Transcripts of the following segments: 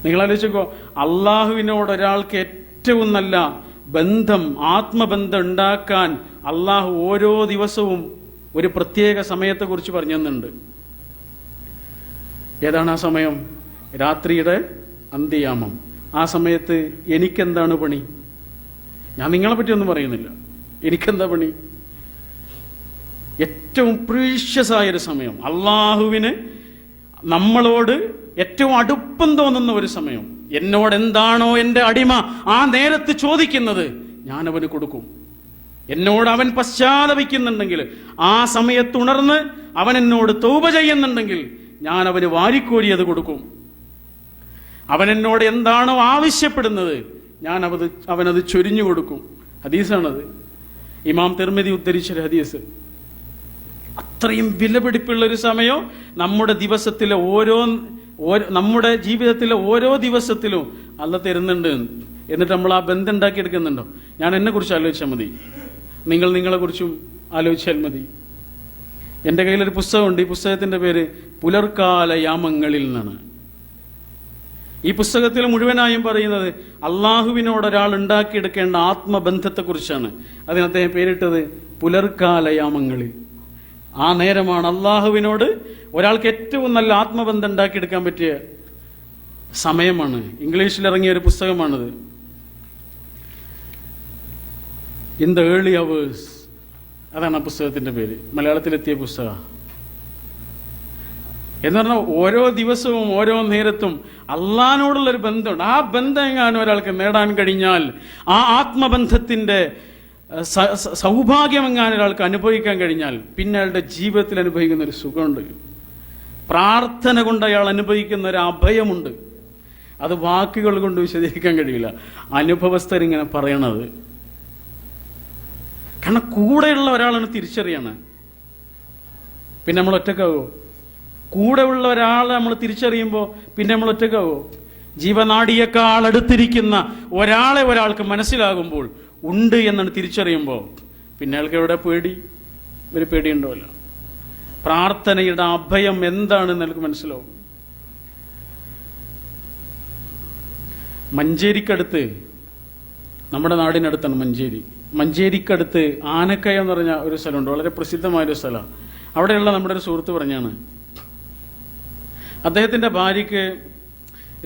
നിങ്ങൾ ആലോചിച്ചോ, അള്ളാഹുവിനോട് ഒരാൾക്ക് ഏറ്റവും നല്ല ബന്ധം, ആത്മബന്ധം ഉണ്ടാക്കാൻ അള്ളാഹു ഓരോ ദിവസവും ഒരു പ്രത്യേക സമയത്തെക്കുറിച്ച് പറഞ്ഞു തന്നുണ്ട്. ഏതാണ് ആ സമയം? രാത്രിയുടെ അന്ത്യയാമം. ആ സമയത്ത് എനിക്കെന്താണ് പണി? ഞാൻ നിങ്ങളെ പറ്റി ഒന്നും പറയുന്നില്ല. എനിക്കെന്താ പണി? ഏറ്റവും പ്രീഷ്യസ് ആയൊരു സമയം, അള്ളാഹുവിന് നമ്മളോട് ഏറ്റവും അടുപ്പം തോന്നുന്ന ഒരു സമയം. എന്നോട് എന്താണോ എൻ്റെ അടിമ ആ നേരത്ത് ചോദിക്കുന്നത്, ഞാൻ അവന് കൊടുക്കും. എന്നോട് അവൻ പശ്ചാത്തപിക്കുന്നുണ്ടെങ്കിൽ, ആ സമയത്ത് ഉണർന്ന് അവൻ എന്നോട് തൗബ ചെയ്യുന്നുണ്ടെങ്കിൽ, ഞാൻ അവന് വാരിക്കോരിയത് കൊടുക്കും. അവൻ എന്നോട് എന്താണോ ആവശ്യപ്പെടുന്നത്, ഞാൻ അവനത് ചൊരിഞ്ഞു കൊടുക്കും. ഹദീസാണത്, ഇമാം തിർമിദി ഉദ്ധരിച്ചൊരു ഹദീസ്. അത്രയും വിലപിടിപ്പുള്ളൊരു സമയം നമ്മുടെ ദിവസത്തിലെ നമ്മുടെ ജീവിതത്തിലെ ഓരോ ദിവസത്തിലും അല്ല തരുന്നുണ്ട്. എന്നിട്ട് നമ്മൾ ആ ബന്ധം ഉണ്ടാക്കിയെടുക്കുന്നുണ്ടോ? ഞാൻ എന്നെ കുറിച്ച് ആലോചിച്ചാൽ മതി, നിങ്ങൾ നിങ്ങളെ കുറിച്ചും ആലോചിച്ചാൽ മതി. എൻ്റെ കയ്യിലൊരു പുസ്തകമുണ്ട്. ഈ പുസ്തകത്തിന്റെ പേര് പുലർക്കാല യാമങ്ങളിൽ നിന്നാണ്. ഈ പുസ്തകത്തിൽ മുഴുവനായും പറയുന്നത് അള്ളാഹുവിനോട് ഒരാൾ ഉണ്ടാക്കിയെടുക്കേണ്ട ആത്മബന്ധത്തെക്കുറിച്ചാണ്. അതിന് അദ്ദേഹം പേരിട്ടത് പുലർക്കാല യാമങ്ങളിൽ. ആ നേരമാണ് അള്ളാഹുവിനോട് ഒരാൾക്ക് ഏറ്റവും നല്ല ആത്മബന്ധം ഉണ്ടാക്കിയെടുക്കാൻ പറ്റിയ സമയമാണ്. ഇംഗ്ലീഷിൽ ഇറങ്ങിയ ഒരു പുസ്തകമാണിത്, ഇൻ ദ ഏർലി അവേഴ്സ്. അതാണ് ആ പുസ്തകത്തിന്റെ പേര്. മലയാളത്തിലെത്തിയ പുസ്തകം. എന്ന് പറഞ്ഞാൽ ഓരോ ദിവസവും ഓരോ നേരത്തും അള്ളാഹിനോടുള്ളൊരു ബന്ധമുണ്ട്. ആ ബന്ധം എങ്ങാനും ഒരാൾക്ക് നേടാൻ കഴിഞ്ഞാൽ, ആ ആത്മബന്ധത്തിന്റെ സൗഭാഗ്യം എങ്ങാനും ഒരാൾക്ക് അനുഭവിക്കാൻ കഴിഞ്ഞാൽ, പിന്നെ അയാളുടെ ജീവിതത്തിൽ അനുഭവിക്കുന്ന ഒരു സുഖമുണ്ട്. പ്രാർത്ഥന കൊണ്ട് അയാൾ അനുഭവിക്കുന്ന ഒരു അഭയമുണ്ട്. അത് വാക്കുകൾ കൊണ്ട് വിശദീകരിക്കാൻ കഴിയില്ല. അനുഭവസ്ഥരിങ്ങനെ പറയണത്. കാരണം കൂടെയുള്ള ഒരാളാണ് തിരിച്ചറിയണേ. പിന്നെ നമ്മൾ ഒറ്റക്കാവോ? കൂടെയുള്ള ഒരാളെ നമ്മൾ തിരിച്ചറിയുമ്പോൾ പിന്നെ നമ്മൾ ഒറ്റക്കാവോ? ജീവനാഡിയേക്കാൾ അടുത്തിരിക്കുന്ന ഒരാൾക്ക് മനസ്സിലാകുമ്പോൾ, ഉണ്ട് എന്നാണ് തിരിച്ചറിയുമ്പോൾ, പിന്നെ അയാൾക്ക് എവിടെ പേടി? ഒരു പേടിയുണ്ടാവില്ല. പ്രാർത്ഥനയുടെ അഭയം എന്താണെന്ന് എനിക്ക് മനസ്സിലാവും. മഞ്ചേരിക്കടുത്ത്, നമ്മുടെ നാടിനടുത്താണ് മഞ്ചേരി. മഞ്ചേരിക്കടുത്ത് ആനക്കയം എന്ന് പറഞ്ഞ ഒരു സ്ഥലമുണ്ട്, വളരെ പ്രസിദ്ധമായൊരു സ്ഥലമാണ്. അവിടെയുള്ള നമ്മുടെ ഒരു സുഹൃത്ത് പറഞ്ഞാണ്, അദ്ദേഹത്തിന്റെ ഭാര്യയ്ക്ക്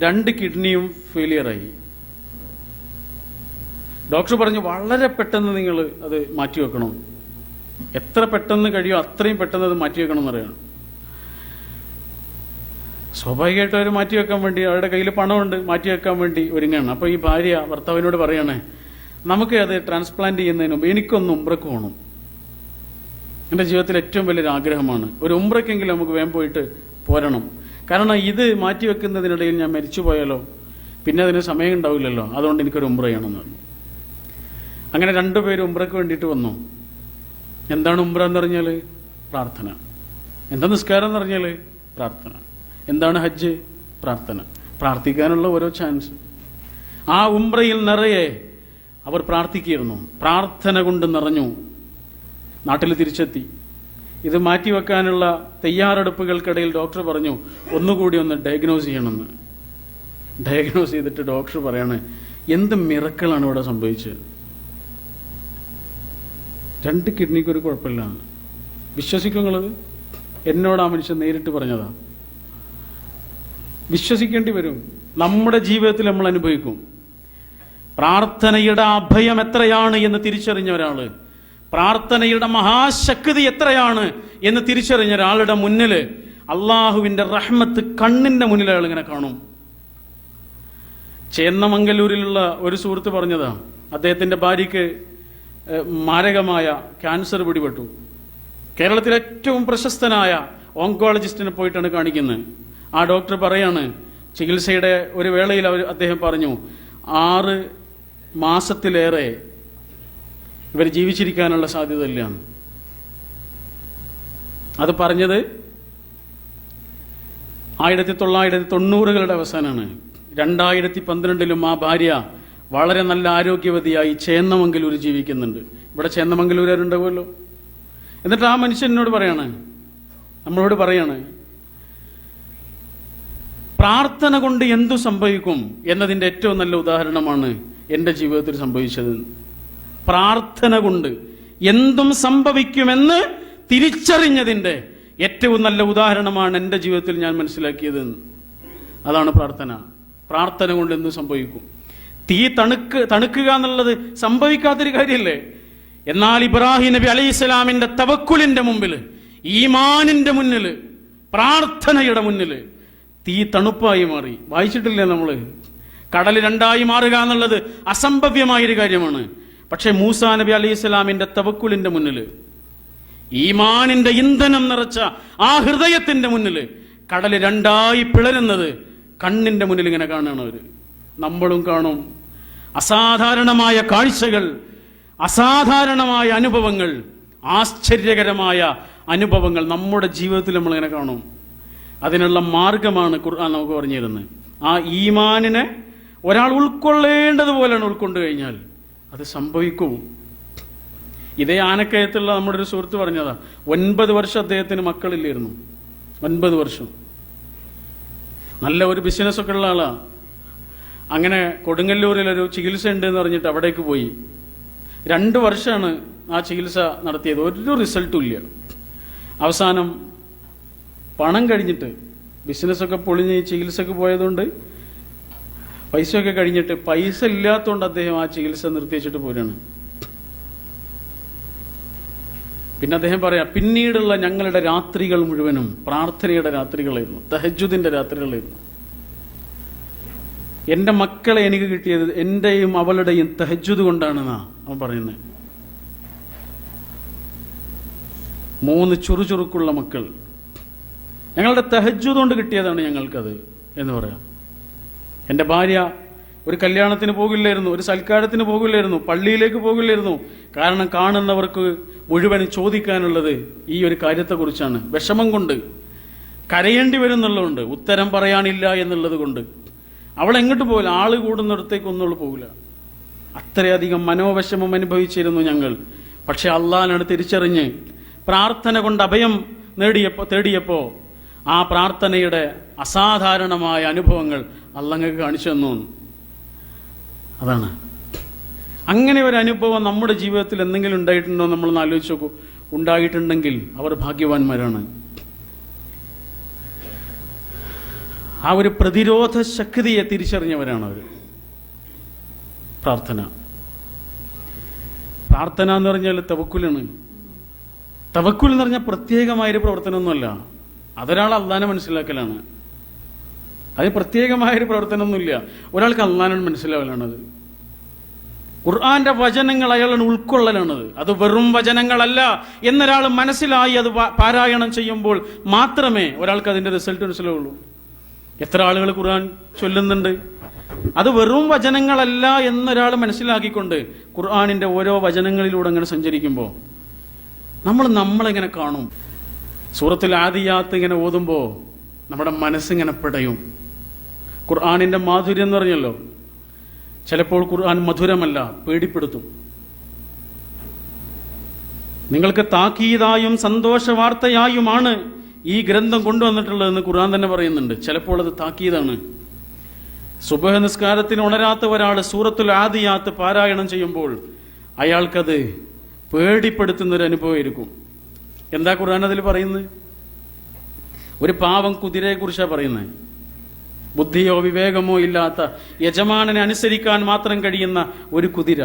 2 കിഡ്നിയും ഫെയിലിയറായി. ഡോക്ടർ പറഞ്ഞു, വളരെ പെട്ടെന്ന് നിങ്ങൾ അത് മാറ്റിവെക്കണം, എത്ര പെട്ടെന്ന് കഴിയുമോ അത്രയും പെട്ടെന്ന് അത് മാറ്റിവെക്കണം എന്നറിയണം. സ്വാഭാവികമായിട്ടും അവർ മാറ്റിവെക്കാൻ വേണ്ടി, അവരുടെ കയ്യിൽ പണമുണ്ട്, മാറ്റിവെക്കാൻ വേണ്ടി ഒരുങ്ങാണ്. അപ്പോൾ ഈ ഭാര്യ ഭർത്താവിനോട് പറയണേ, നമുക്ക് അത് ട്രാൻസ്പ്ലാന്റ് ചെയ്യുന്നതിന് മുമ്പ് എനിക്കൊന്ന് ഉംറയ്ക്ക് പോകണം. എൻ്റെ ജീവിതത്തിൽ ഏറ്റവും വലിയൊരു ആഗ്രഹമാണ്, ഒരു ഉംറയ്ക്കെങ്കിലും നമുക്ക് വേഗം പോയിട്ട് പോരണം. കാരണം ഇത് മാറ്റിവെക്കുന്നതിനിടയിൽ ഞാൻ മരിച്ചു പോയാലോ, പിന്നെ അതിന് സമയം ഉണ്ടാവില്ലല്ലോ, അതുകൊണ്ട് എനിക്കൊരു ഉംറ ചെയ്യണമെന്ന് പറഞ്ഞു. അങ്ങനെ 2 പേരും ഉംറയ്ക്ക് വേണ്ടിയിട്ട് വന്നു. എന്താണ് ഉംറ എന്ന് പറഞ്ഞാൽ? പ്രാർത്ഥന. എന്താ നിസ്കാരം എന്ന് പറഞ്ഞാൽ? പ്രാർത്ഥന. എന്താണ് ഹജ്ജ്? പ്രാർത്ഥന. പ്രാർത്ഥിക്കാനുള്ള ഓരോ ചാൻസ്. ആ ഉംറയിൽ നിറയെ അവർ പ്രാർത്ഥിക്കുകയായിരുന്നു. പ്രാർത്ഥന കൊണ്ട് നിറഞ്ഞു. നാട്ടിൽ തിരിച്ചെത്തി. ഇത് മാറ്റിവെക്കാനുള്ള തയ്യാറെടുപ്പുകൾക്കിടയിൽ ഡോക്ടർ പറഞ്ഞു, ഒന്നുകൂടി ഒന്ന് ഡയഗ്നോസ് ചെയ്യണമെന്ന്. ഡയഗ്നോസ് ചെയ്തിട്ട് ഡോക്ടർ പറയാണ്, എന്ത് മിറക്കിളാണ് ഇവിടെ സംഭവിച്ചത്? 2 കിഡ്നിക്ക് ഒരു കുഴപ്പമില്ല. വിശ്വസിക്കുള്ളത്? എന്നോട് ആ മനുഷ്യൻ നേരിട്ട് പറഞ്ഞതാ. വിശ്വസിക്കേണ്ടി വരും. നമ്മുടെ ജീവിതത്തിൽ നമ്മൾ അനുഭവിക്കും. പ്രാർത്ഥനയുടെ അഭയം എത്രയാണ് എന്ന് തിരിച്ചറിഞ്ഞ ഒരാള്, പ്രാർത്ഥനയുടെ മഹാശക്തി എത്രയാണ് എന്ന് തിരിച്ചറിഞ്ഞ ഒരാളുടെ മുന്നിൽ അള്ളാഹുവിന്റെ റഹ്മത്ത് കണ്ണിന്റെ മുന്നിൽ അയാൾ ഇങ്ങനെ കാണും. ചേന്നമംഗലൂരിലുള്ള ഒരു സുഹൃത്ത് പറഞ്ഞതാ, അദ്ദേഹത്തിന്റെ ഭാര്യയ്ക്ക് മാരകമായ ക്യാൻസർ പിടിപെട്ടു. കേരളത്തിലെ ഏറ്റവും പ്രശസ്തനായ ഓങ്കോളജിസ്റ്റിനെ പോയിട്ടാണ് കാണിക്കുന്നത്. ആ ഡോക്ടർ പറയാണ്, ചികിത്സയുടെ ഒരു വേളയിൽ അദ്ദേഹം പറഞ്ഞു, 6 മാസത്തിലേറെ ഇവർ ജീവിച്ചിരിക്കാനുള്ള സാധ്യത ഇല്ല. അത് പറഞ്ഞത് 1990കളുടെ അവസാനമാണ്. 2012 ആ ഭാര്യ വളരെ നല്ല ആരോഗ്യവതിയായി ചേന്നമംഗലൂർ ജീവിക്കുന്നുണ്ട്. ഇവിടെ ചേന്നമംഗലൂരുണ്ടാവുമല്ലോ. എന്നിട്ട് ആ മനുഷ്യനോട് പറയാണ്, നമ്മളോട് പറയാണ്, പ്രാർത്ഥന കൊണ്ട് എന്തു സംഭവിക്കും എന്നതിൻ്റെ ഏറ്റവും നല്ല ഉദാഹരണമാണ് എൻ്റെ ജീവിതത്തിൽ സംഭവിച്ചത്. പ്രാർത്ഥന കൊണ്ട് എന്തും സംഭവിക്കുമെന്ന് തിരിച്ചറിഞ്ഞതിൻ്റെ ഏറ്റവും നല്ല ഉദാഹരണമാണ് എൻ്റെ ജീവിതത്തിൽ ഞാൻ മനസ്സിലാക്കിയത്. അതാണ് പ്രാർത്ഥന. പ്രാർത്ഥന കൊണ്ട് എന്തും സംഭവിക്കും. തീ തണുക്കുക എന്നുള്ളത് സംഭവിക്കാത്തൊരു കാര്യമല്ലേ? എന്നാൽ ഇബ്രാഹിം നബി അലൈഹിസ്സലാമിന്റെ തവക്കുലിന്റെ മുമ്പിൽ, ഈമാനിന്റെ മുന്നിൽ, പ്രാർത്ഥനയുടെ മുന്നിൽ തീ തണുപ്പായി മാറി. വായിച്ചിട്ടില്ലേ നമ്മള്? കടൽ രണ്ടായി മാറുക എന്നുള്ളത് അസംഭവ്യമായൊരു കാര്യമാണ്. പക്ഷെ മൂസാ നബി അലൈഹിസ്സലാമിന്റെ തവക്കുലിന്റെ മുന്നിൽ, ഈമാനിന്റെ ഇന്ധനം നിറച്ച ആ ഹൃദയത്തിന്റെ മുന്നിൽ കടൽ രണ്ടായി പിളരുന്നത് കണ്ണിന്റെ മുന്നിൽ ഇങ്ങനെ കാണുകയാണ് അവര്. നമ്മളും കാണും അസാധാരണമായ കാഴ്ചകൾ, അസാധാരണമായ അനുഭവങ്ങൾ, ആശ്ചര്യകരമായ അനുഭവങ്ങൾ നമ്മുടെ ജീവിതത്തിൽ നമ്മളിങ്ങനെ കാണും. അതിനുള്ള മാർഗമാണ് ഖുർആൻ നമുക്ക് പറഞ്ഞു തരുന്നത്. ആ ഈമാനിനെ ഒരാൾ ഉൾക്കൊള്ളേണ്ടതുപോലെയാണ് ഉൾക്കൊണ്ടു കഴിഞ്ഞാൽ അത് സംഭവിക്കും. ഇതേ ആനക്കയത്തുള്ള നമ്മുടെ ഒരു സുഹൃത്ത് പറഞ്ഞതാ, 9 വർഷം അദ്ദേഹത്തിന് മക്കളില്ലായിരുന്നു. 9 വർഷം. നല്ല ഒരു ബിസിനസ്സൊക്കെ ഉള്ള ആളാ. അങ്ങനെ കൊടുങ്ങല്ലൂരിലൊരു ചികിത്സ ഉണ്ട് എന്ന് പറഞ്ഞിട്ട് അവിടേക്ക് പോയി. 2 വർഷമാണ് ആ ചികിത്സ നടത്തിയത്. ഒരു റിസൾട്ടും ഇല്ല. അവസാനം പണം കഴിഞ്ഞിട്ട്, ബിസിനസ്സൊക്കെ പൊളിഞ്ഞ് ചികിത്സക്ക് പോയതുകൊണ്ട് പൈസയൊക്കെ കഴിഞ്ഞിട്ട്, പൈസ ഇല്ലാത്തതുകൊണ്ട് അദ്ദേഹം ആ ചികിത്സ നിർത്തിവെച്ചിട്ട് പോരാണ്. പിന്നെ അദ്ദേഹം പറയാം, പിന്നീടുള്ള ഞങ്ങളുടെ രാത്രികൾ മുഴുവനും പ്രാർത്ഥനയുടെ രാത്രികളായിരുന്നു, തഹജ്ജുദിന്റെ രാത്രികളായിരുന്നു. എന്റെ മക്കളെ എനിക്ക് കിട്ടിയത് എന്റെയും അവളുടെയും തഹജ്ജുദ് കൊണ്ടാണെന്നാ അവൻ പറയുന്നത്. 3 ചുറുചുറുക്കുള്ള മക്കൾ ഞങ്ങളുടെ തഹജ്ജുദ് കൊണ്ട് കിട്ടിയതാണ് ഞങ്ങൾക്കത് എന്ന് പറയാം. എൻ്റെ ഭാര്യ ഒരു കല്യാണത്തിന് പോകില്ലായിരുന്നു, ഒരു സൽക്കാരത്തിന് പോകില്ലായിരുന്നു, പള്ളിയിലേക്ക് പോകില്ലായിരുന്നു. കാരണം കാണുന്നവർക്ക് മുഴുവനും ചോദിക്കാനുള്ളത് ഈ ഒരു കാര്യത്തെക്കുറിച്ചാണ്. വിഷമം കൊണ്ട് കരയേണ്ടി വരുന്നുള്ളതുകൊണ്ട്, ഉത്തരം പറയാനില്ല എന്നുള്ളത് കൊണ്ട് അവൾ എങ്ങോട്ട് പോകില്ല. ആള് കൂടുന്നിടത്തേക്ക് ഒന്നുള്ളു പോകില്ല. അത്രയധികം മനോവിഷമം അനുഭവിച്ചിരുന്നു ഞങ്ങൾ. പക്ഷെ അള്ളാഹിനാണ് തിരിച്ചറിഞ്ഞ് പ്രാർത്ഥന കൊണ്ട് അഭയം തേടിയപ്പോ ആ പ്രാർത്ഥനയുടെ അസാധാരണമായ അനുഭവങ്ങൾ അള്ളാഹ് കാണിച്ചു തന്നു. അതാണ്. അങ്ങനെ ഒരു അനുഭവം നമ്മുടെ ജീവിതത്തിൽ എന്തെങ്കിലും ഉണ്ടായിട്ടുണ്ടോ നമ്മളൊന്ന് ആലോചിച്ച് നോക്കൂ. ഉണ്ടായിട്ടുണ്ടെങ്കിൽ അവർ ഭാഗ്യവാന്മാരാണ്. ആ ഒരു പ്രതിരോധ ശക്തിയെ തിരിച്ചറിഞ്ഞവരാണ് അവർ. പ്രാർത്ഥന എന്ന് പറഞ്ഞാൽ തവക്കുലാണ്. തവക്കുൽ എന്ന് പറഞ്ഞാൽ പ്രത്യേകമായൊരു പ്രവർത്തനമൊന്നുമല്ല. അതൊരാൾ അള്ളാനെ മനസ്സിലാക്കലാണ്. അത് പ്രത്യേകമായൊരു പ്രവർത്തനമൊന്നുമില്ല. ഒരാൾക്ക് അള്ളാനെ മനസ്സിലാവലാണത്. ഖുർആന്റെ വചനങ്ങൾ അയാളാണ് ഉൾക്കൊള്ളലാണത്. അത് വെറും വചനങ്ങളല്ല എന്നൊരാൾ മനസ്സിലായി അത് പാരായണം ചെയ്യുമ്പോൾ മാത്രമേ ഒരാൾക്ക് അതിന്റെ റിസൾട്ട് മനസ്സിലാവുള്ളൂ. എത്ര ആളുകൾ ഖുർആൻ ചൊല്ലുന്നുണ്ട്. അത് വെറും വചനങ്ങളല്ല എന്നൊരാൾ മനസ്സിലാക്കിക്കൊണ്ട് ഖുർആനിന്റെ ഓരോ വചനങ്ങളിലൂടെ അങ്ങനെ സഞ്ചരിക്കുമ്പോൾ നമ്മളെങ്ങനെ കാണും. സൂറത്തുൽ ആദിയാത്ത് ഇങ്ങനെ ഓതുമ്പോൾ നമ്മുടെ മനസ്സിങ്ങനെ പിടയും. ഖുർആനിന്റെ മാധുര്യം എന്ന് പറഞ്ഞല്ലോ. ചിലപ്പോൾ ഖുർആൻ മധുരമല്ല, പേടിപ്പെടുത്തും. നിങ്ങൾക്ക് താക്കീതായും സന്തോഷ വാർത്തയായുമാണ് ഈ ഗ്രന്ഥം കൊണ്ടുവന്നിട്ടുള്ളതെന്ന് ഖുർആൻ തന്നെ പറയുന്നുണ്ട്. ചിലപ്പോൾ അത് താക്കീതാണ്. സുബഹ നിസ്കാരത്തിന് ഉണരാത്ത ഒരാൾ സൂറത്തുൽ ആദിയാത്ത് പാരായണം ചെയ്യുമ്പോൾ അയാൾക്കത് പേടിപ്പെടുത്തുന്നൊരു അനുഭവമായിരിക്കും. എന്താ ഖുർആൻ അതിൽ പറയുന്നത്? ഒരു പാവം കുതിരയെ കുറിച്ചാണ് പറയുന്നത്. ബുദ്ധിയോ വിവേകമോ ഇല്ലാത്ത, യജമാനനെ അനുസരിക്കാൻ മാത്രം കഴിയുന്ന ഒരു കുതിര.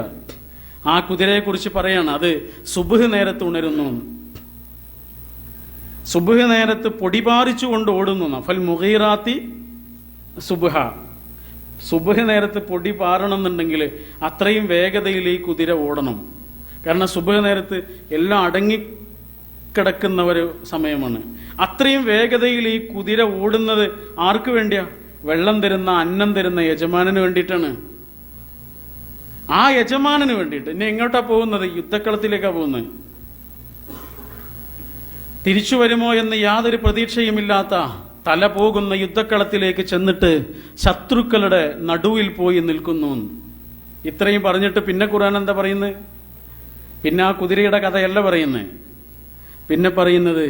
ആ കുതിരയെ കുറിച്ച് പറയാണ്, അത് സുബ്ഹ് നേരത്ത് ഉണരുന്നു. സുബ്ഹ് നേരത്ത് പൊടിപാറിച്ചുകൊണ്ട് ഓടുന്നു. ഫൽ മുഗീറാത്തി സുബ്ഹ. സുബ്ഹ് നേരത്ത് പൊടി പാറണമെന്നുണ്ടെങ്കിൽ അത്രയും വേഗതയിൽ ഈ കുതിര ഓടണം. കാരണം സുബ്ഹ് നേരത്ത് എല്ലാം അടങ്ങിക്കിടക്കുന്ന ഒരു സമയമാണ്. അത്രയും വേഗതയിൽ ഈ കുതിര ഓടുന്നത് ആർക്ക് വേണ്ടിയാ? വെള്ളം തരുന്ന, അന്നം തരുന്ന യജമാനന് വേണ്ടിയിട്ടാണ്. ആ യജമാനന് വേണ്ടിയിട്ട്. ഇനി എങ്ങോട്ടാ പോകുന്നത്? യുദ്ധക്കളത്തിലേക്കാ പോകുന്നത്. തിരിച്ചു വരുമോ എന്ന് യാതൊരു പ്രതീക്ഷയുമില്ലാത്ത, തല പോകുന്ന യുദ്ധക്കളത്തിലേക്ക് ചെന്നിട്ട് ശത്രുക്കളുടെ നടുവിൽ പോയി നിൽക്കുന്നു. ഇത്രയും പറഞ്ഞിട്ട് പിന്നെ ഖുർആൻ എന്താ പറയുന്നത്? പിന്നെ ആ കുതിരയുടെ കഥയല്ല പറയുന്നത്. പിന്നെ പറയുന്നത്,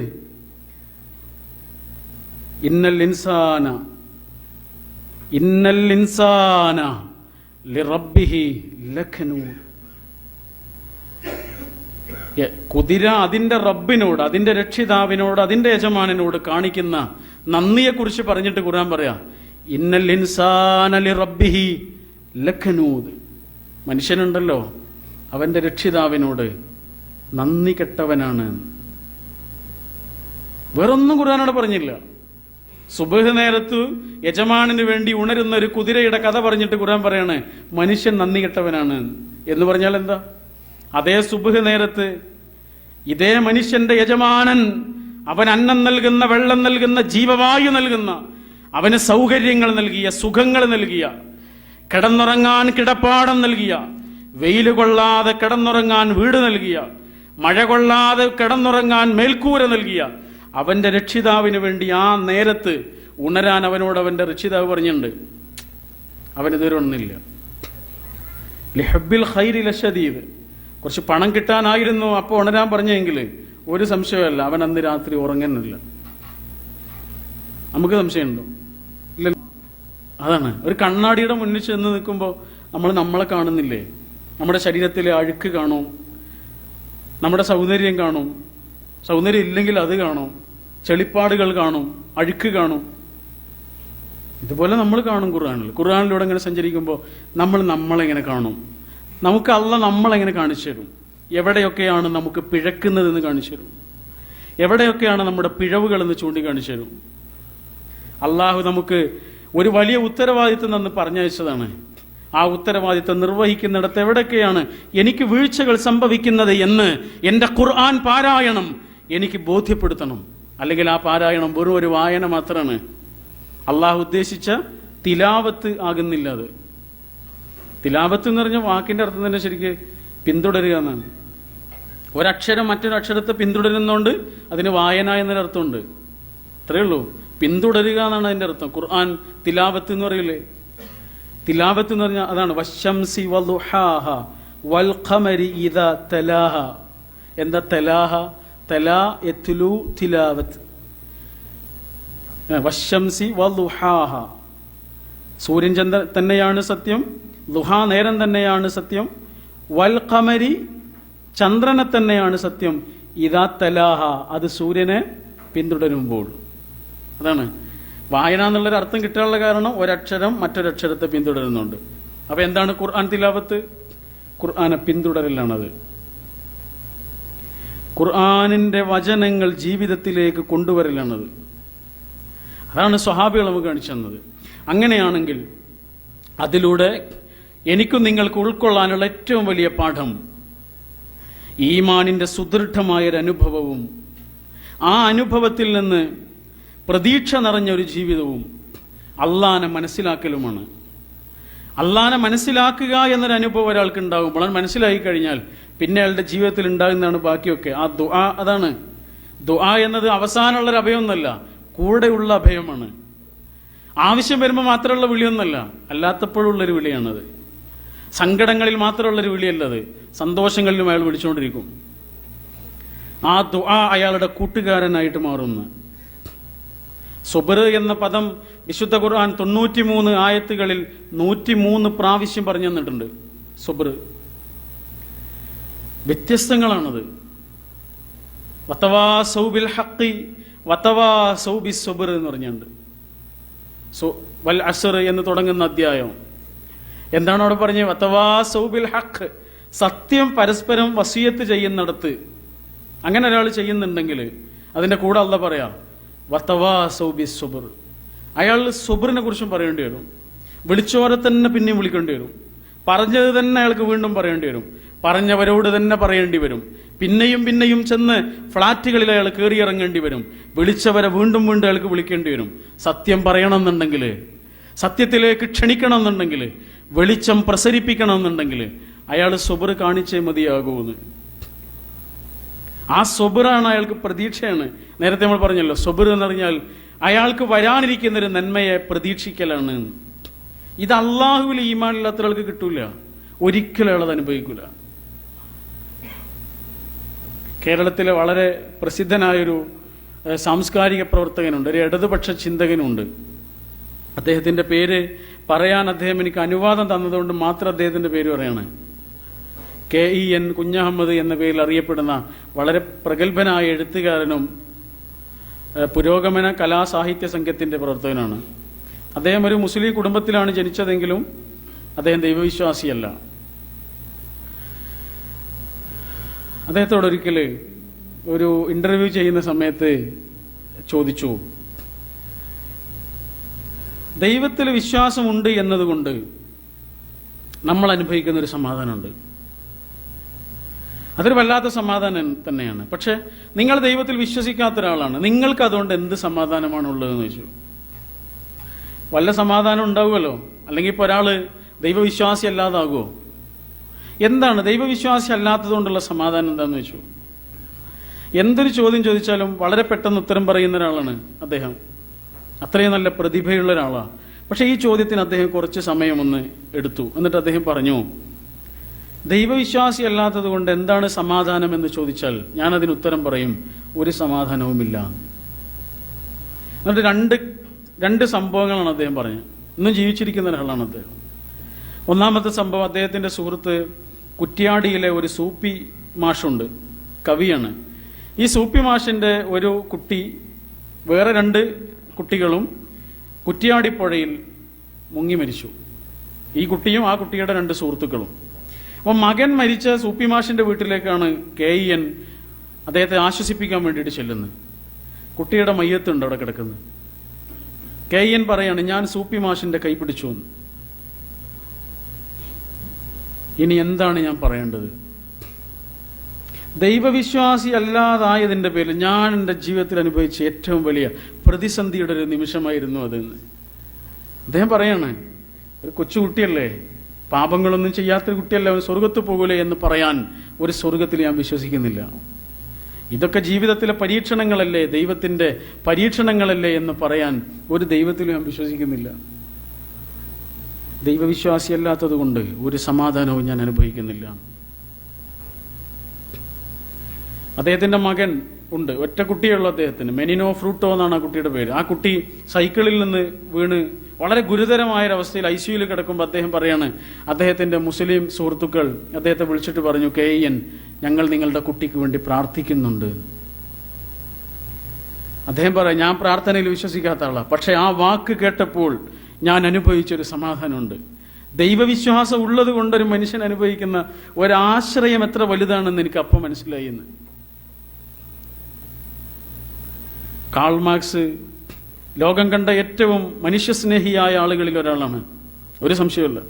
ഇന്നൽ ഇൻസാന ഇന്നൽ ഇൻസാന ലിറബ്ബിഹി ലകനൂദ്. കുതിര അതിന്റെ റബ്ബിനോട്, അതിന്റെ രക്ഷിതാവിനോട്, അതിന്റെ യജമാനനോട് കാണിക്കുന്ന നന്ദിയെക്കുറിച്ച് പറഞ്ഞിട്ട് ഖുർആൻ പറയാ, ഇന്നൽ ഇൻസാന ലിറബ്ബിഹി ലകനൂദ്. മനുഷ്യനുണ്ടല്ലോ, അവന്റെ രക്ഷിതാവിനോട് നന്ദി കെട്ടവനാണ്. വേറൊന്നും ഖുർആനോട് പറഞ്ഞില്ല. സുബ്ഹ് നേരത്ത് യജമാനന് വേണ്ടി ഉണരുന്ന ഒരു കുതിരയുടെ കഥ പറഞ്ഞിട്ട് ഖുർആൻ പറയാണ് മനുഷ്യൻ നന്ദി കെട്ടവനാണ് എന്ന് പറഞ്ഞാൽ എന്താ? അതേ സുബ്ഹ് നേരത്ത് ഇതേ മനുഷ്യന്റെ യജമാനൻ, അവൻ അന്നം നൽകുന്ന, വെള്ളം നൽകുന്ന, ജീവവായു നൽകുന്ന, അവന് സൗകര്യങ്ങൾ നൽകിയ, സുഖങ്ങൾ നൽകിയ, കിടന്നുറങ്ങാൻ കിടപ്പാടം നൽകിയ, വെയിൽ കൊള്ളാതെ കിടന്നുറങ്ങാൻ വീട് നൽകിയ, മഴ കൊള്ളാതെ കിടന്നുറങ്ങാൻ മേൽക്കൂര നൽകിയ അവന്റെ രക്ഷിതാവിന് വേണ്ടി ആ നേരത്ത് ഉണരാൻ അവനോട് അവന്റെ രക്ഷിതാവ് പറഞ്ഞിട്ടുണ്ട്. അവനിതുവരെ ഒന്നില്ല. ലിഹബ്ബിൽ ഖൈരി ലശദീദ്. കുറച്ച് പണം കിട്ടാനായിരുന്നു അപ്പോൾ ഉണരാൻ പറഞ്ഞെങ്കിൽ ഒരു സംശയമല്ല, അവൻ അന്ന് രാത്രി ഉറങ്ങുന്നില്ല. നമുക്ക് സംശയമുണ്ടോ? ഇല്ല. അതാണ്, ഒരു കണ്ണാടിയുടെ മുന്നിൽ ചെന്ന് നിൽക്കുമ്പോൾ നമ്മളെ കാണുന്നില്ലേ? നമ്മുടെ ശരീരത്തിലെ അഴുക്ക് കാണും, നമ്മുടെ സൗന്ദര്യം കാണും, സൗന്ദര്യം ഇല്ലെങ്കിൽ അത് കാണും, ചെളിപ്പാടുകൾ കാണും, അഴുക്ക് കാണും. ഇതുപോലെ നമ്മൾ കാണും ഖുർആനിലൂടെ ഇങ്ങനെ സഞ്ചരിക്കുമ്പോൾ നമ്മളെങ്ങനെ കാണും? നമുക്ക് അള്ളാഹ് നമ്മളെങ്ങനെ കാണിച്ചു തരും? എവിടെയൊക്കെയാണ് നമുക്ക് പിഴക്കുന്നതെന്ന് കാണിച്ചു തരും, എവിടെയൊക്കെയാണ് നമ്മുടെ പിഴവുകളെന്ന് ചൂണ്ടിക്കാണിച്ചു തരും. അള്ളാഹു നമുക്ക് ഒരു വലിയ ഉത്തരവാദിത്വം തന്ന് പറഞ്ഞയച്ചതാണ്. ആ ഉത്തരവാദിത്വം നിർവഹിക്കുന്നിടത്ത് എവിടെയൊക്കെയാണ് എനിക്ക് വീഴ്ചകൾ സംഭവിക്കുന്നത് എന്ന് എൻ്റെ ഖുർആൻ പാരായണം എനിക്ക് ബോധ്യപ്പെടുത്തണം. അല്ലെങ്കിൽ ആ പാരായണം വെറും ഒരു വായന മാത്രമാണ്. അള്ളാഹു ഉദ്ദേശിച്ച തിലാവത്ത് ആകുന്നില്ല. അത് തിലാവത്ത് എന്ന് പറഞ്ഞ വാക്കിന്റെ അർത്ഥം തന്നെ ശരിക്ക് പിന്തുടരുക എന്നാണ്. ഒരക്ഷരം മറ്റൊരക്ഷരത്തെ പിന്തുടരുന്നോണ്ട് അതിന് വായന എന്നൊരർത്ഥമുണ്ട്. അത്രയേ ഉള്ളൂ. പിന്തുടരുക എന്നാണ് അതിന്റെ അർത്ഥം. ഖുർആൻ തിലാവത്ത് എന്ന് പറയില്ലേ? തിലാവത്ത് എന്ന് പറഞ്ഞാൽ അതാണ്. വശംസി വളുഹാഹ വൽ ഖമരി ഇദാ തലാഹ. എന്താ തലാഹ? തലാ യത്ലു തിലാവത്ത്. വശംസി വളുഹാഹ. സൂര്യൻ തന്നെയാണ് സത്യം, ളുഹാ നേരം തന്നെയാണ് സത്യം, വൽ ഖമരി ചന്ദ്രനെ തന്നെയാണ് സത്യം, ഇദാ തലാഹ അത് സൂര്യനെ പിന്തുടരുമ്പോൾ. അതാണ് വായന എന്നുള്ളൊരു അർത്ഥം കിട്ടാനുള്ള കാരണം ഒരക്ഷരം മറ്റൊരക്ഷരത്തെ പിന്തുടരുന്നുണ്ട്. അപ്പൊ എന്താണ് ഖുർആൻ തിലാവത്ത്? ഖുർആനെ പിന്തുടരലാണത്. ഖുർആനിന്റെ വചനങ്ങൾ ജീവിതത്തിലേക്ക് കൊണ്ടുവരലാണത്. അതാണ് സ്വഹാബികൾ നമുക്ക് കാണിച്ചു തന്നത്. അങ്ങനെയാണെങ്കിൽ അതിലൂടെ എനിക്കും നിങ്ങൾക്ക് ഉൾക്കൊള്ളാനുള്ള ഏറ്റവും വലിയ പാഠം ഈമാനിന്റെ സുദൃഢമായൊരു അനുഭവവും ആ അനുഭവത്തിൽ നിന്ന് പ്രതീക്ഷ നിറഞ്ഞൊരു ജീവിതവും അള്ളാനെ മനസ്സിലാക്കലുമാണ്. അള്ളാനെ മനസ്സിലാക്കുക എന്നൊരു അനുഭവം ഒരാൾക്ക് ഉണ്ടാകുമ്പോൾ അത് മനസ്സിലാക്കി കഴിഞ്ഞാൽ പിന്നെ അയാളുടെ ജീവിതത്തിൽ ഉണ്ടാകുന്നതാണ് ബാക്കിയൊക്കെ. ആ ദുആ, അതാണ് ദുആ എന്നത് അവസാനമുള്ളൊരു അഭയമൊന്നുമല്ല, കൂടെയുള്ള അഭയമാണ്. ആവശ്യം വരുമ്പോൾ മാത്രമുള്ള വിളിയൊന്നല്ല, അല്ലാത്തപ്പോഴുള്ളൊരു വിളിയാണത്. സങ്കടങ്ങളിൽ മാത്രമുള്ളൊരു വിളിയല്ലത്, സന്തോഷങ്ങളിലും അയാൾ വിളിച്ചുകൊണ്ടിരിക്കും. ആ ദുആ അയാളുടെ കൂട്ടുകാരനായിട്ട് മാറുന്നു. സുബ്ർ എന്ന പദം വിശുദ്ധ ഖുർആൻ 93 ആയത്തുകളിൽ 103 പ്രാവശ്യം പറഞ്ഞു തന്നിട്ടുണ്ട്. സുബ്ർ വ്യത്യസ്തങ്ങളാണത്. വതവാസൗ ബിൽ ഹഖി വതവാസൗ ബിസ്സുബ്ർ എന്ന് പറഞ്ഞുണ്ട്. വൽ അസ്ർ എന്ന് തുടങ്ങുന്ന അധ്യായം എന്താണ് അവിടെ പറഞ്ഞത്? വതവാസൗ ബിൽ ഹഖ്, സത്യം പരസ്പരം വസിയത്ത് ചെയ്യുന്നിടത്ത് അങ്ങനെ ഒരാൾ ചെയ്യുന്നുണ്ടെങ്കിൽ അതിന്റെ കൂടെ അല്ലാഹ് പറയാം വതവാസൗ ബിസ്സുബ്ർ. അയാൾ സുബ്റിനെ കുറിച്ചും പറയേണ്ടി വരും. വിളിച്ചോരെ തന്നെ പിന്നെയും വിളിക്കേണ്ടി വരും. പറഞ്ഞത് തന്നെ അയാൾക്ക് വീണ്ടും പറയേണ്ടി വരും. പറഞ്ഞവരോട് തന്നെ പറയേണ്ടി വരും. പിന്നെയും പിന്നെയും ചെന്ന് ഫ്ളാറ്റുകളിൽ അയാൾ കയറിയിറങ്ങേണ്ടി വരും. വിളിച്ചവരെ വീണ്ടും വീണ്ടും അയാൾക്ക് വിളിക്കേണ്ടി വരും. സത്യം പറയണമെന്നുണ്ടെങ്കിൽ, സത്യത്തിലേക്ക് ക്ഷണിക്കണമെന്നുണ്ടെങ്കിൽ, വെളിച്ചം പ്രസരിപ്പിക്കണമെന്നുണ്ടെങ്കിൽ അയാൾ സുബ്ർ കാണിച്ചേ മതിയാകൂന്ന്. ആ സുബ്റാണ് അയാൾക്ക് പ്രതീക്ഷയാണ്. നേരത്തെ നമ്മൾ പറഞ്ഞല്ലോ, സുബ്ർ എന്ന് പറഞ്ഞാൽ അയാൾക്ക് വരാനിരിക്കുന്നൊരു നന്മയെ പ്രതീക്ഷിക്കലാണ്. ഇത് അള്ളാഹുവിൽ ഈമാനില്ലാത്ത ഒരാൾക്ക് കിട്ടൂല, ഒരിക്കലും അയാളത് അനുഭവിക്കൂല. കേരളത്തിലെ വളരെ പ്രസിദ്ധനായൊരു സാംസ്കാരിക പ്രവർത്തകനുണ്ട്, ഒരു ഇടതുപക്ഷ ചിന്തകനുണ്ട്, അദ്ദേഹത്തിന്റെ പേര് പറയാൻ അദ്ദേഹം എനിക്ക് അനുവാദം തന്നതുകൊണ്ട് മാത്രം അദ്ദേഹത്തിന്റെ പേര് പറയാണ്. KEN കുഞ്ഞഹമ്മദ് എന്ന പേരിൽ അറിയപ്പെടുന്ന വളരെ പ്രഗത്ഭനായ എഴുത്തുകാരനും പുരോഗമന കലാസാഹിത്യ സംഘത്തിന്റെ പ്രവർത്തകനാണ്. അദ്ദേഹം ഒരു മുസ്ലിം കുടുംബത്തിലാണ് ജനിച്ചതെങ്കിലും അദ്ദേഹം ദൈവവിശ്വാസിയല്ല. അദ്ദേഹത്തോട് ഒരിക്കൽ ഒരു ഇന്റർവ്യൂ ചെയ്യുന്ന സമയത്ത് ചോദിച്ചു, ദൈവത്തിൽ വിശ്വാസമുണ്ട് എന്നതുകൊണ്ട് നമ്മൾ അനുഭവിക്കുന്ന ഒരു സമാധാനമുണ്ട്. അതൊരു വല്ലാത്ത സമാധാനം തന്നെയാണ്. പക്ഷെ നിങ്ങൾ ദൈവത്തിൽ വിശ്വസിക്കാത്ത ഒരാളാണ്, നിങ്ങൾക്ക് അതുകൊണ്ട് എന്ത് സമാധാനമാണുള്ളതെന്ന് ചോദിച്ചു. വല്ല സമാധാനം ഉണ്ടാവുമല്ലോ, അല്ലെങ്കിൽ ഇപ്പോൾ ഒരാള് ദൈവവിശ്വാസി അല്ലാതാകുമോ? എന്താണ് ദൈവവിശ്വാസി അല്ലാത്തതുകൊണ്ടുള്ള സമാധാനം എന്താന്ന് വെച്ചു. എന്തൊരു ചോദ്യം ചോദിച്ചാലും വളരെ പെട്ടെന്ന് ഉത്തരം പറയുന്ന ഒരാളാണ് അദ്ദേഹം. അത്രയും നല്ല പ്രതിഭയുള്ള ഒരാളാണ്. പക്ഷെ ഈ ചോദ്യത്തിന് അദ്ദേഹം കുറച്ച് സമയമൊന്ന് എടുത്തു. എന്നിട്ട് അദ്ദേഹം പറഞ്ഞു, ദൈവവിശ്വാസി അല്ലാത്തത് കൊണ്ട് എന്താണ് സമാധാനം എന്ന് ചോദിച്ചാൽ ഞാനതിന് ഉത്തരം പറയും, ഒരു സമാധാനവുമില്ല. എന്നിട്ട് രണ്ട് സംഭവങ്ങളാണ് അദ്ദേഹം പറഞ്ഞത്. ഇന്നും ജീവിച്ചിരിക്കുന്ന ഒരാളാണ് അദ്ദേഹം. ഒന്നാമത്തെ സംഭവം, അദ്ദേഹത്തിന്റെ സുഹൃത്ത് കുറ്റ്യാടിയിലെ ഒരു സൂപ്പി മാഷുണ്ട്, കവിയാണ്. ഈ സൂപ്പി മാഷിന്റെ ഒരു കുട്ടി വേറെ 2 കുട്ടികളും കുറ്റ്യാടിപ്പുഴയിൽ മുങ്ങി മരിച്ചു. ഈ കുട്ടിയും ആ കുട്ടിയുടെ 2 സുഹൃത്തുക്കളും. അപ്പോൾ മകൻ മരിച്ച സൂപ്പി മാഷിന്റെ വീട്ടിലേക്കാണ് KEN അദ്ദേഹത്തെ ആശ്വസിപ്പിക്കാൻ വേണ്ടിയിട്ട് ചെല്ലുന്നത്. കുട്ടിയുടെ മയ്യത്തുണ്ട് അവിടെ കിടക്കുന്നത്. KEN പറയാണ്, ഞാൻ സൂപ്പി മാഷിന്റെ കൈ പിടിച്ചു എന്ന്. ഇനി എന്താണ് ഞാൻ പറയേണ്ടത്? ദൈവവിശ്വാസി അല്ലാതായതിന്റെ പേരിൽ ഞാൻ എൻ്റെ ജീവിതത്തിൽ അനുഭവിച്ച ഏറ്റവും വലിയ പ്രതിസന്ധിയുടെ ഒരു നിമിഷമായിരുന്നു അതെന്ന് അദ്ദേഹം പറയാണ്. ഒരു കൊച്ചുകുട്ടിയല്ലേ, പാപങ്ങളൊന്നും ചെയ്യാത്തൊരു കുട്ടിയല്ലേ, അവൻ സ്വർഗത്ത് പോകൂലേ എന്ന് പറയാൻ ഒരു സ്വർഗത്തിൽ ഞാൻ വിശ്വസിക്കുന്നില്ല. ഇതൊക്കെ ജീവിതത്തിലെ പരീക്ഷണങ്ങളല്ലേ, ദൈവത്തിന്റെ പരീക്ഷണങ്ങളല്ലേ എന്ന് പറയാൻ ഒരു ദൈവത്തിലും ഞാൻ വിശ്വസിക്കുന്നില്ല. ദൈവവിശ്വാസിയല്ലാത്തത് കൊണ്ട് ഒരു സമാധാനവും ഞാൻ അനുഭവിക്കുന്നില്ല. അദ്ദേഹത്തിന്റെ മകൻ ഉണ്ട്, ഒറ്റ കുട്ടിയുള്ള അദ്ദേഹത്തിന്, മെനിനോ ഫ്രൂട്ടോ എന്നാണ് ആ കുട്ടിയുടെ പേര്. ആ കുട്ടി സൈക്കിളിൽ നിന്ന് വീണ് വളരെ ഗുരുതരമായൊരവസ്ഥയിൽ ICUയിൽ കിടക്കുമ്പോൾ അദ്ദേഹം പറയാണ്, അദ്ദേഹത്തിന്റെ മുസ്ലിം സുഹൃത്തുക്കൾ അദ്ദേഹത്തെ വിളിച്ചിട്ട് പറഞ്ഞു, KEN ഞങ്ങൾ നിങ്ങളുടെ കുട്ടിക്ക് വേണ്ടി പ്രാർത്ഥിക്കുന്നുണ്ട്. അദ്ദേഹം പറയാം, ഞാൻ പ്രാർത്ഥനയിൽ വിശ്വസിക്കാത്ത ആളാണ്, പക്ഷെ ആ വാക്ക് കേട്ടപ്പോൾ ഞാൻ അനുഭവിച്ചൊരു സമാധാനമുണ്ട്. ദൈവവിശ്വാസം ഉള്ളത് കൊണ്ടൊരു മനുഷ്യൻ അനുഭവിക്കുന്ന ഒരാശ്രയം എത്ര വലുതാണെന്ന് എനിക്ക് അപ്പം മനസ്സിലായി എന്ന്. കാൾ മാർക്സ് ലോകം കണ്ട ഏറ്റവും മനുഷ്യസ്നേഹിയായ ആളുകളിൽ ഒരാളാണ്, ഒരു സംശയമില്ല.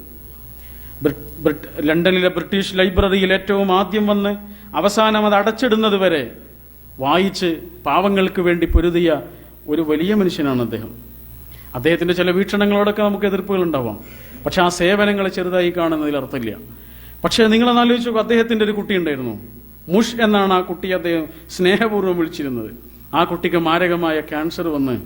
ലണ്ടനിലെ ബ്രിട്ടീഷ് ലൈബ്രറിയിൽ ഏറ്റവും ആദ്യം വന്ന് അവസാനം അത് അടച്ചിടുന്നത് വരെ വായിച്ച് പാവങ്ങൾക്ക് വേണ്ടി പൊരുതിയ ഒരു വലിയ മനുഷ്യനാണ് അദ്ദേഹം. അദ്ദേഹത്തിന്റെ ചില വീക്ഷണങ്ങളോടൊക്കെ നമുക്ക് എതിർപ്പുകൾ ഉണ്ടാവാം, പക്ഷെ ആ സേവനങ്ങളെ ചെറുതായി കാണുന്നതിൽ അർത്ഥമില്ല. പക്ഷെ നിങ്ങളൊന്ന് ആലോചിച്ചു, അദ്ദേഹത്തിന്റെ ഒരു കുട്ടി ഉണ്ടായിരുന്നു, മുഷ് എന്നാണ് ആ കുട്ടി അദ്ദേഹം സ്നേഹപൂർവ്വം വിളിച്ചിരുന്നത്. ആ കുട്ടിക്ക് മാരകമായ ക്യാൻസർ വന്ന്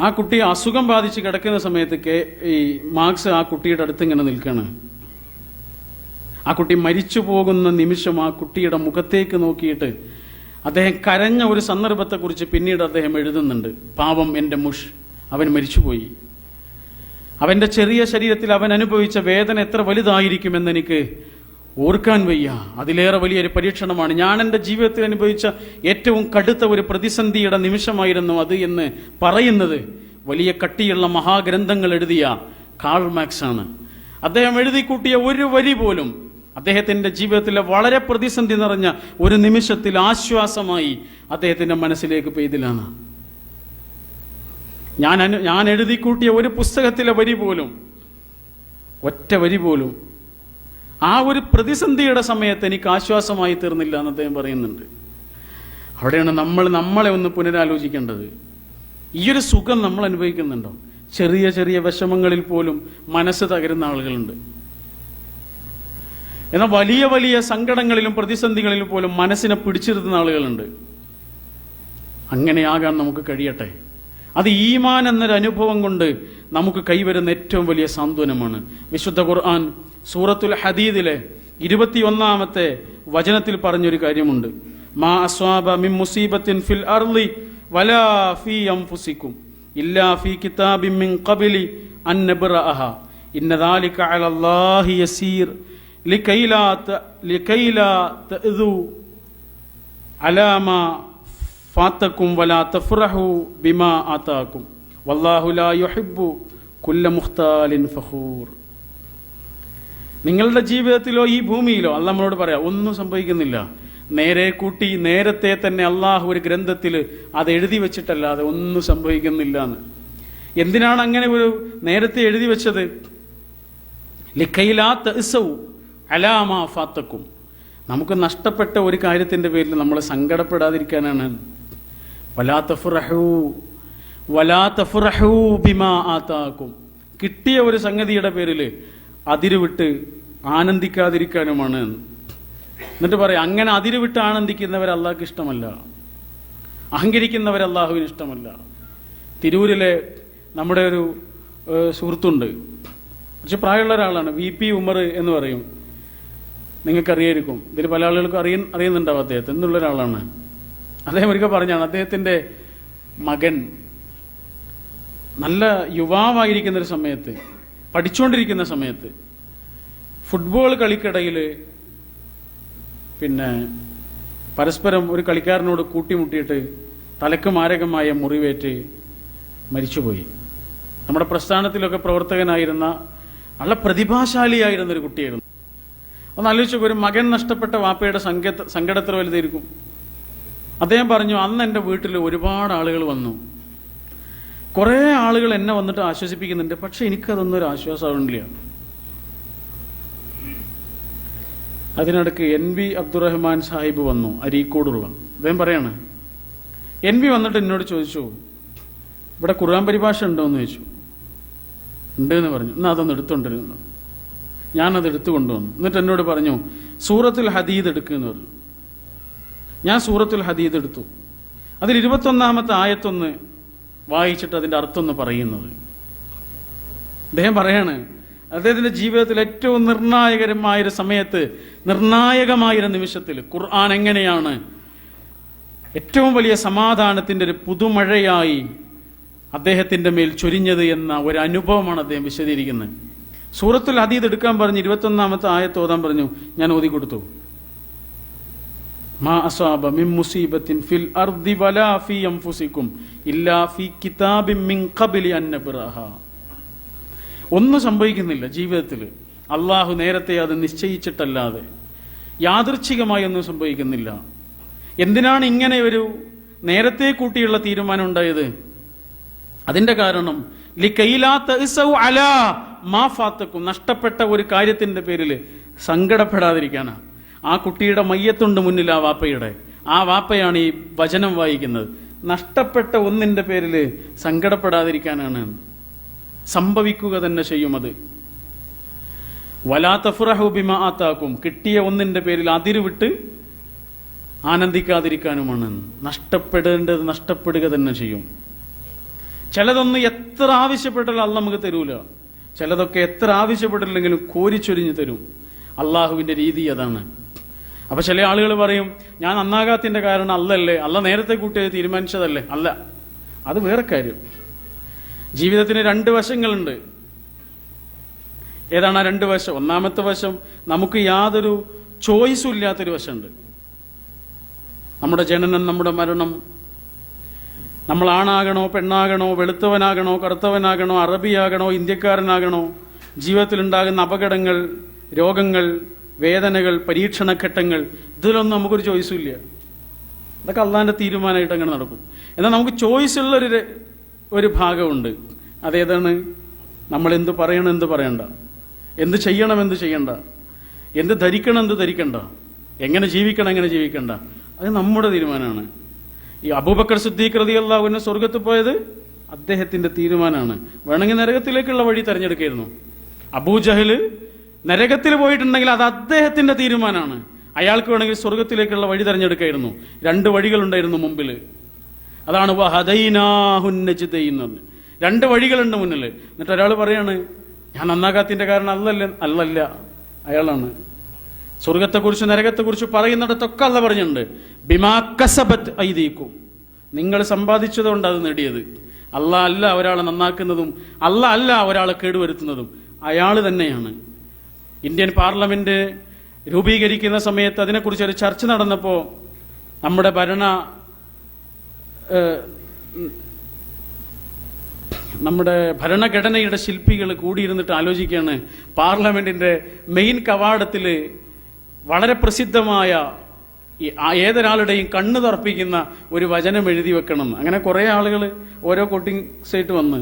ആ കുട്ടി അസുഖം ബാധിച്ച് കിടക്കുന്ന സമയത്ത് ഈ മാർക്സ് ആ കുട്ടിയുടെ അടുത്ത് ഇങ്ങനെ നിൽക്കുകയാണ്. ആ കുട്ടി മരിച്ചു പോകുന്ന നിമിഷം ആ കുട്ടിയുടെ മുഖത്തേക്ക് നോക്കിയിട്ട് അദ്ദേഹം കരഞ്ഞ ഒരു സന്ദർഭത്തെക്കുറിച്ച് പിന്നീട് അദ്ദേഹം എഴുതുന്നുണ്ട്. പാവം എൻ്റെ മുഷ്, അവൻ മരിച്ചുപോയി. അവന്റെ ചെറിയ ശരീരത്തിൽ അവൻ അനുഭവിച്ച വേദന എത്ര വലുതായിരിക്കുമെന്ന് എനിക്ക് ഓർക്കാൻ വയ്യ. അതിലേറെ വലിയൊരു പരീക്ഷണമാണ്. ഞാൻ എൻ്റെ ജീവിതത്തിൽ അനുഭവിച്ച ഏറ്റവും കടുത്ത ഒരു പ്രതിസന്ധിയുടെ നിമിഷമായിരുന്നു അത് എന്ന് പറയുന്നത് വലിയ കട്ടിയുള്ള മഹാഗ്രന്ഥങ്ങൾ എഴുതിയ കാൾ മാർക്സ് ആണ്. അദ്ദേഹം എഴുതി കൂട്ടിയ ഒരു വരി പോലും അദ്ദേഹത്തിന്റെ ജീവിതത്തിലെ വളരെ പ്രതിസന്ധി നിറഞ്ഞ ഒരു നിമിഷത്തിൽ ആശ്വാസമായി അദ്ദേഹത്തിന്റെ മനസ്സിലേക്ക് പെയ്തിലാണ്. ഞാൻ എഴുതി കൂട്ടിയ ഒരു പുസ്തകത്തിലെ വരി പോലും, ഒറ്റ വരി പോലും ആ ഒരു പ്രതിസന്ധിയുടെ സമയത്ത് എനിക്ക് ആശ്വാസമായി തീർന്നില്ല എന്ന് അദ്ദേഹം പറയുന്നുണ്ട്. അവിടെയാണ് നമ്മളെ ഒന്ന് പുനരാലോചിക്കേണ്ടത്. ഈ ഒരു സുഖം നമ്മൾ അനുഭവിക്കുന്നുണ്ടോ? ചെറിയ ചെറിയ വിഷമങ്ങളിൽ പോലും മനസ്സ് തകരുന്ന ആളുകളുണ്ട്. എന്നാൽ വലിയ വലിയ സങ്കടങ്ങളിലും പ്രതിസന്ധികളിലും പോലും മനസ്സിനെ പിടിച്ചിരുത്തുന്ന ആളുകളുണ്ട്. അങ്ങനെയാകാൻ നമുക്ക് കഴിയട്ടെ. അത് ഈമാൻ എന്നൊരു അനുഭവം കൊണ്ട് നമുക്ക് കൈവരുന്ന ഏറ്റവും വലിയ സാന്ത്വനമാണ്. വിശുദ്ധ ഖുർആൻ സൂറത്തുൽ ഹദീദിലെ 21-ാമത്തെ വചനത്തിൽ പറഞ്ഞൊരു കാര്യമുണ്ട്. മാ അസ്വാബ മിൻ മുസീബത്തിൻ ഫിൽ അർളി വലാ ഫീ അൻഫുസികും ഇല്ലാ ഫീ കിതാബിൻ മിൻ ഖബ്ലി അൻ നബ്റഅഹ ഇന്ന ദാലിക അലല്ലാഹി യസീർ ലികൈലാ തഅദു അലാ മാ ഫാതകും വലാ തഫ്റഹു ബിമാ ആതാകും വല്ലാഹു ലാ യുഹിബ്ബു കുല്ല മുഖ്താലിൻ ഫഖൂർ. നിങ്ങളുടെ ജീവിതത്തിലോ ഈ ഭൂമിയിലോ അല്ലാഹ് നമ്മളോട് പറയാം, ഒന്നും സംഭവിക്കുന്നില്ല. നേരെ കൂട്ടി നേരത്തെ തന്നെ അള്ളാഹു ഒരു ഗ്രന്ഥത്തിൽ അത് എഴുതി വെച്ചിട്ടല്ലാതെ ഒന്നും സംഭവിക്കുന്നില്ല എന്ന്. എന്തിനാണ് അങ്ങനെ ഒരു നേരത്തെ എഴുതി വെച്ചത്? ലിഖൈലാ തഅസൗ അലാ മാ ഫാതകും, നമുക്ക് നഷ്ടപ്പെട്ട ഒരു കാര്യത്തിന്റെ പേരിൽ നമ്മൾ സങ്കടപ്പെടാതിരിക്കാനാണ്. വലാ തഫ്റഹൂ ബിമാ ആതാകും, കിട്ടിയ ഒരു സംഗതിയുടെ പേരിൽ അതിരുവിട്ട് ആനന്ദിക്കാതിരിക്കാനുമാണ്. എന്നിട്ട് പറയാം, അങ്ങനെ അതിരുവിട്ട് ആനന്ദിക്കുന്നവർ അള്ളാഹ്ക്ക് ഇഷ്ടമല്ല, അഹങ്കരിക്കുന്നവർ അള്ളാഹുവിന് ഇഷ്ടമല്ല. തിരൂരിലെ നമ്മുടെ ഒരു സുഹൃത്തുണ്ട്, കുറച്ച് പ്രായമുള്ള ഒരാളാണ്, VP ഉമർ എന്ന് പറയും. നിങ്ങൾക്കറിയായിരിക്കും, ഇതിൽ പല ആളുകൾക്കും അറിയുന്നുണ്ടാവും അദ്ദേഹത്തെ എന്നുള്ള ഒരാളാണ്. അദ്ദേഹം ഒരിക്കൽ പറഞ്ഞാണ്, അദ്ദേഹത്തിൻ്റെ മകൻ നല്ല യുവാവായിരിക്കുന്ന ഒരു സമയത്ത്, പഠിച്ചുകൊണ്ടിരിക്കുന്ന സമയത്ത് ഫുട്ബോൾ കളിക്കിടയിൽ പിന്നെ പരസ്പരം ഒരു കളിക്കാരനോട് കൂട്ടിമുട്ടിയിട്ട് തലക്ക് മാരകമായ മുറിവേറ്റ് മരിച്ചുപോയി. നമ്മുടെ പ്രസ്ഥാനത്തിലൊക്കെ പ്രവർത്തകനായിരുന്ന നല്ല പ്രതിഭാശാലിയായിരുന്ന ഒരു കുട്ടിയായിരുന്നു. ഒന്ന് ആലോചിച്ചു, ഒരു മകൻ നഷ്ടപ്പെട്ട വാപ്പയുടെ സങ്കടത്തിൽ വലുതായിരിക്കും. അദ്ദേഹം പറഞ്ഞു, അന്ന് എൻ്റെ വീട്ടിൽ ഒരുപാട് ആളുകൾ വന്നു, കുറേ ആളുകൾ എന്നെ വന്നിട്ട് ആശ്വസിപ്പിക്കുന്നുണ്ട്, പക്ഷെ എനിക്കതൊന്നും ഒരു ആശ്വാസമാവില്ല. അതിനിടയ്ക്ക് NV അബ്ദുറഹ്മാൻ സാഹിബ് വന്നു, അരീക്കോടുള്ള. അദ്ദേഹം പറയാണ്, NV വന്നിട്ട് എന്നോട് ചോദിച്ചു, ഇവിടെ ഖുർആൻ പരിഭാഷ ഉണ്ടോ എന്ന് ചോദിച്ചു. ഉണ്ട് എന്ന് പറഞ്ഞു. എന്നാൽ അതൊന്ന് എടുത്തുകൊണ്ടിരുന്നു. ഞാനത് എടുത്തു കൊണ്ടുവന്നു. എന്നിട്ട് എന്നോട് പറഞ്ഞു, സൂറത്തുൽ ഹദീദ് എടുക്കുമെന്ന് പറഞ്ഞു. ഞാൻ സൂറത്തുൽ ഹദീദ് എടുത്തു. അതിൽ 21-ാമത്തെ ആയത്തൊന്ന് വായിച്ചിട്ട് അതിൻ്റെ അർത്ഥം ഒന്ന് പറയുന്നത്. അദ്ദേഹം പറയാണ്, അദ്ദേഹത്തിന്റെ ജീവിതത്തിൽ ഏറ്റവും നിർണായകരമായൊരു സമയത്ത്, നിർണായകമായൊരു നിമിഷത്തിൽ ഖുർആൻ എങ്ങനെയാണ് ഏറ്റവും വലിയ സമാധാനത്തിന്റെ ഒരു പുതുമഴയായി അദ്ദേഹത്തിന്റെ മേൽ ചൊരിഞ്ഞത് എന്ന ഒരു അനുഭവമാണ് അദ്ദേഹം വിശദീകരിക്കുന്നത്. സൂറത്തുൽ ഹദീദ് എടുക്കാൻ പറഞ്ഞു, 21-ാമത്തെ ആയത്ത് ഓതാൻ പറഞ്ഞു. ഞാൻ ഓതി കൊടുത്തു. മാ അസാബ മിൻ മുസീബത്തിൻ ഫിൽ അർദി വലാ ഫീ അൻഫുസികും ഇല്ലാ ഫീ കിതാബിൻ മിൻ ഖബ്ലി അൻ നബ്റഅഹ. ഒന്നും സംഭവിക്കുന്നില്ല ജീവിതത്തിൽ, അള്ളാഹു നേരത്തെ അത് നിശ്ചയിച്ചിട്ടല്ലാതെ, യാദൃച്ഛികമായി ഒന്നും സംഭവിക്കുന്നില്ല. എന്തിനാണ് ഇങ്ങനെ ഒരു നേരത്തെ കൂട്ടിയുള്ള തീരുമാനം ഉണ്ടായത്? അതിന്റെ കാരണം ലികൈലാ തഅസൗ അലാ മാ ഫാതകും, നഷ്ടപ്പെട്ട ഒരു കാര്യത്തിന്റെ പേരിൽ സങ്കടപ്പെടാതിരിക്കാനാണ്. ആ കുട്ടിയുടെ മയ്യത്തുണ്ട് മുന്നിൽ, ആ വാപ്പയുടെ, ആ വാപ്പയാണ് ഈ വചനം വായിക്കുന്നത്. നഷ്ടപ്പെട്ട ഒന്നിന്റെ പേരിൽ സങ്കടപ്പെടാതിരിക്കാനാണ്. സംഭവിക്കുക തന്നെ ചെയ്യും അത്. വലാ തഫ്റഹു ബിമാ ആതാകും, കിട്ടിയ ഒന്നിന്റെ പേരിൽ അതിരുവിട്ട് ആനന്ദിക്കാതിരിക്കാനുമാണ്. നഷ്ടപ്പെടേണ്ടത് നഷ്ടപ്പെടുക തന്നെ ചെയ്യും. ചിലതൊന്നും എത്ര ആവശ്യപ്പെട്ടാലും അള്ളാഹ് നമുക്ക് തരൂല. ചിലതൊക്കെ എത്ര ആവശ്യപ്പെട്ടില്ലെങ്കിലും കോരിച്ചൊരിഞ്ഞു തരും. അള്ളാഹുവിന്റെ രീതി അതാണ്. അപ്പൊ ചില ആളുകൾ പറയും, ഞാൻ നന്നാകാത്തിന്റെ കാരണം അല്ലല്ലേ, അല്ല നേരത്തെ കൂട്ടി തീരുമാനിച്ചതല്ലേ. അല്ല, അത് വേറെ കാര്യം. ജീവിതത്തിന് 2 വശങ്ങളുണ്ട്. ഏതാണ് ആ 2 വശം? ഒന്നാമത്തെ വശം, നമുക്ക് യാതൊരു ചോയ്സും ഇല്ലാത്തൊരു വശമുണ്ട്. നമ്മുടെ ജനനം, നമ്മുടെ മരണം, നമ്മൾ ആണാകണോ പെണ്ണാകണോ, വെളുത്തവനാകണോ കറുത്തവനാകണോ, അറബിയാകണോ ഇന്ത്യക്കാരനാകണോ, ജീവിതത്തിലുണ്ടാകുന്ന അപകടങ്ങൾ, രോഗങ്ങൾ, വേദനകൾ, പരീക്ഷണഘട്ടങ്ങൾ, ഇതിലൊന്നും നമുക്കൊരു ചോയ്സും ഇല്ല. അതൊക്കെ അള്ളാഹിന്റെ തീരുമാനമായിട്ട് അങ്ങനെ നടക്കും. എന്നാൽ നമുക്ക് ചോയ്സ് ഉള്ള ഒരു ഭാഗമുണ്ട്. അതേതാണ്? നമ്മൾ എന്ത് പറയണം, എന്ത് പറയണ്ട, എന്ത് ചെയ്യണം, എന്ത് ചെയ്യണ്ട, എന്ത് ധരിക്കണം, എന്ത് ധരിക്കണ്ട, എങ്ങനെ ജീവിക്കണം, എങ്ങനെ ജീവിക്കണ്ട, അത് നമ്മുടെ തീരുമാനമാണ്. ഈ അബൂബക്കർ സിദ്ദീഖ് റളിയല്ലാഹു അൻഹു സ്വർഗത്തിൽ പോയത് അദ്ദേഹത്തിന്റെ തീരുമാനമാണ്. വേണമെങ്കിൽ നരകത്തിലേക്കുള്ള വഴി തെരഞ്ഞെടുക്കായിരുന്നു. അബൂജഹല് നരകത്തിൽ പോയിട്ടുണ്ടെങ്കിൽ അത് അദ്ദേഹത്തിന്റെ തീരുമാനമാണ്. അയാൾക്ക് വേണമെങ്കിൽ സ്വർഗത്തിലേക്കുള്ള വഴി തെരഞ്ഞെടുക്കായിരുന്നു. 2 വഴികളുണ്ടായിരുന്നു മുമ്പിൽ. അതാണ് വഹദൈനാഹുൻ നജ്ദൈൻ എന്ന്. 2 വഴികളുണ്ട് മുന്നിൽ. എന്നിട്ട് ഒരാൾ പറയാണ്, ഞാൻ നന്നാകാത്തിന്റെ കാരണം അല്ലല്ല, അയാളാണ്. സ്വർഗത്തെക്കുറിച്ച് നരകത്തെക്കുറിച്ച് പറയുന്നിടത്തൊക്കെ അല്ല പറഞ്ഞിട്ടുണ്ട്, ബിമാ കസബത് ഐദീകും, നിങ്ങൾ സമ്പാദിച്ചതുകൊണ്ട് അത് നേടിയത്. അല്ലാഹ് അല്ല ഒരാളെ നന്നാക്കുന്നതും അല്ലാഹ് അല്ല ഒരാളെ കേടുവരുത്തുന്നതും, അയാൾ തന്നെയാണ്. ഇന്ത്യൻ പാർലമെന്റ് രൂപീകരിക്കുന്ന സമയത്ത് അതിനെക്കുറിച്ചൊരു ചർച്ച നടന്നപ്പോൾ നമ്മുടെ ഭരണഘടനയുടെ ശില്പികൾ കൂടിയിരുന്നിട്ട് ആലോചിക്കുകയാണ്, പാർലമെന്റിന്റെ മെയിൻ കവാടത്തിൽ വളരെ പ്രസിദ്ധമായ ഏതൊരാളുടെയും കണ്ണ് തറപ്പിക്കുന്ന ഒരു വചനം എഴുതി വെക്കണം. അങ്ങനെ കുറെ ആളുകൾ ഓരോ കോട്ടിംഗ് സൈറ്റ് വന്ന്